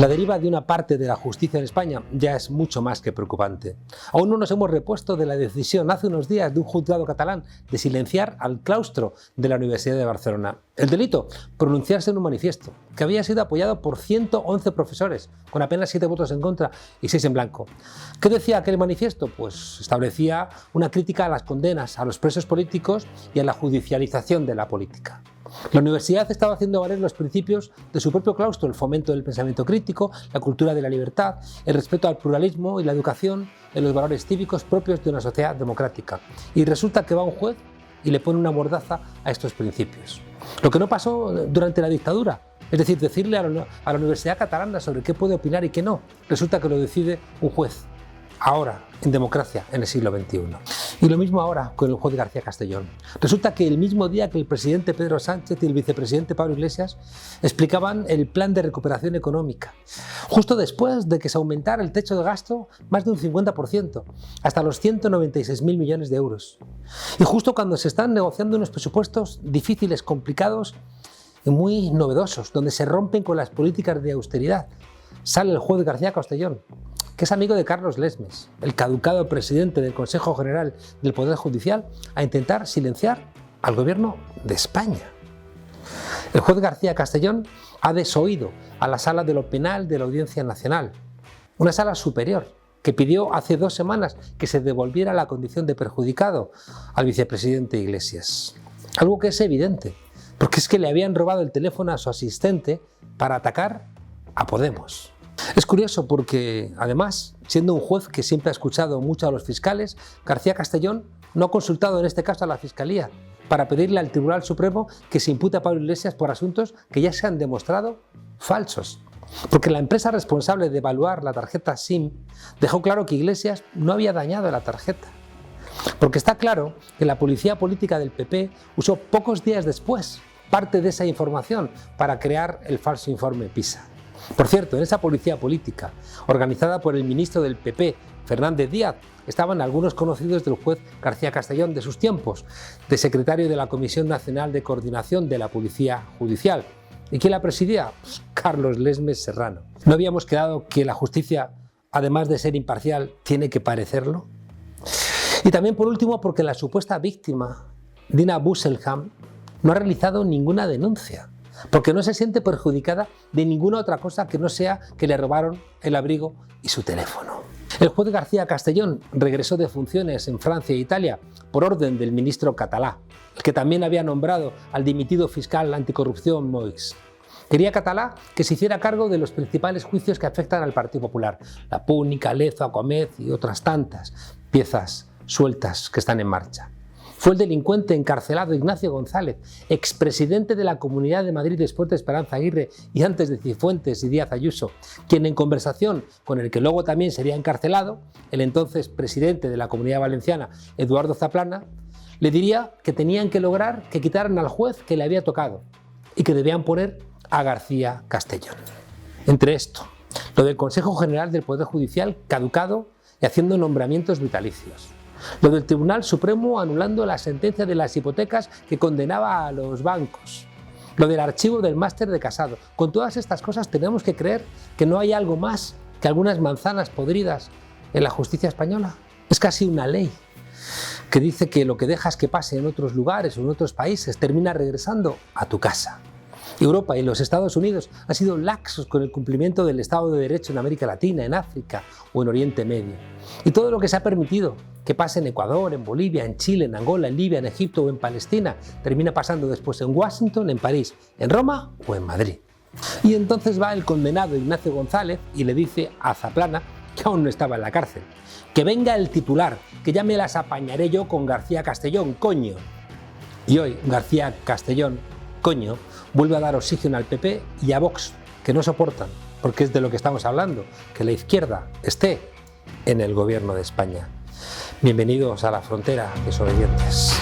La deriva de una parte de la justicia en España ya es mucho más que preocupante. Aún no nos hemos repuesto de la decisión hace unos días de un juzgado catalán de silenciar al claustro de la Universidad de Barcelona. El delito, pronunciarse en un manifiesto, que había sido apoyado por 111 profesores, con apenas 7 votos en contra y 6 en blanco. ¿Qué decía aquel manifiesto? Pues establecía una crítica a las condenas, a los presos políticos y a la judicialización de la política. La universidad estaba haciendo valer los principios de su propio claustro, el fomento del pensamiento crítico, la cultura de la libertad, el respeto al pluralismo y la educación en los valores cívicos propios de una sociedad democrática. Y resulta que va un juez y le pone una mordaza a estos principios. Lo que no pasó durante la dictadura, es decir, decirle a la Universidad Catalana sobre qué puede opinar y qué no, resulta que lo decide un juez. Ahora, en democracia, en el siglo XXI. Y lo mismo ahora con el juez García Castellón. Resulta que el mismo día que el presidente Pedro Sánchez y el vicepresidente Pablo Iglesias explicaban el plan de recuperación económica, justo después de que se aumentara el techo de gasto más de un 50%, hasta los 196.000 millones de euros. Y justo cuando se están negociando unos presupuestos difíciles, complicados y muy novedosos, donde se rompen con las políticas de austeridad, sale el juez García Castellón, que es amigo de Carlos Lesmes, el caducado presidente del Consejo General del Poder Judicial, a intentar silenciar al gobierno de España. El juez García Castellón ha desoído a la Sala de lo Penal de la Audiencia Nacional, una sala superior que pidió hace 2 semanas que se devolviera la condición de perjudicado al vicepresidente Iglesias. Algo que es evidente, porque es que le habían robado el teléfono a su asistente para atacar a Podemos. Es curioso porque, además, siendo un juez que siempre ha escuchado mucho a los fiscales, García Castellón no ha consultado en este caso a la Fiscalía para pedirle al Tribunal Supremo que se impute a Pablo Iglesias por asuntos que ya se han demostrado falsos. Porque la empresa responsable de evaluar la tarjeta SIM dejó claro que Iglesias no había dañado la tarjeta. Porque está claro que la policía política del PP usó pocos días después parte de esa información para crear el falso informe PISA. Por cierto, en esa policía política, organizada por el ministro del PP, Fernández Díaz, estaban algunos conocidos del juez García Castellón de sus tiempos, de secretario de la Comisión Nacional de Coordinación de la Policía Judicial. ¿Y quién la presidía? Pues Carlos Lesmes Serrano. ¿No habíamos quedado que la justicia, además de ser imparcial, tiene que parecerlo? Y también, por último, porque la supuesta víctima, Dina Busselham, no ha realizado ninguna denuncia, porque no se siente perjudicada de ninguna otra cosa que no sea que le robaron el abrigo y su teléfono. El juez García Castellón regresó de funciones en Francia e Italia por orden del ministro Català, el que también había nombrado al dimitido fiscal anticorrupción Moix. Quería Català que se hiciera cargo de los principales juicios que afectan al Partido Popular, la Púnica, Lezo, Acuamed y otras tantas piezas sueltas que están en marcha. Fue el delincuente encarcelado Ignacio González, expresidente de la Comunidad de Madrid después de Esperanza Aguirre y antes de Cifuentes y Díaz Ayuso, quien en conversación con el que luego también sería encarcelado, el entonces presidente de la Comunidad Valenciana, Eduardo Zaplana, le diría que tenían que lograr que quitaran al juez que le había tocado y que debían poner a García Castellón. Entre esto, lo del Consejo General del Poder Judicial caducado y haciendo nombramientos vitalicios. Lo del Tribunal Supremo anulando la sentencia de las hipotecas que condenaba a los bancos. Lo del archivo del máster de Casado. Con todas estas cosas tenemos que creer que no hay algo más que algunas manzanas podridas en la justicia española. Es casi una ley que dice que lo que dejas que pase en otros lugares o en otros países termina regresando a tu casa. Europa y los Estados Unidos han sido laxos con el cumplimiento del Estado de Derecho en América Latina, en África o en Oriente Medio. Y todo lo que se ha permitido que pase en Ecuador, en Bolivia, en Chile, en Angola, en Libia, en Egipto o en Palestina, termina pasando después en Washington, en París, en Roma o en Madrid. Y entonces va el condenado Ignacio González y le dice a Zaplana, que aún no estaba en la cárcel, que venga el titular, que ya me las apañaré yo con García Castellón, coño. Y hoy García Castellón, coño, vuelve a dar oxígeno al PP y a Vox, que no soportan, porque es de lo que estamos hablando, que la izquierda esté en el gobierno de España. Bienvenidos a la frontera, desobedientes.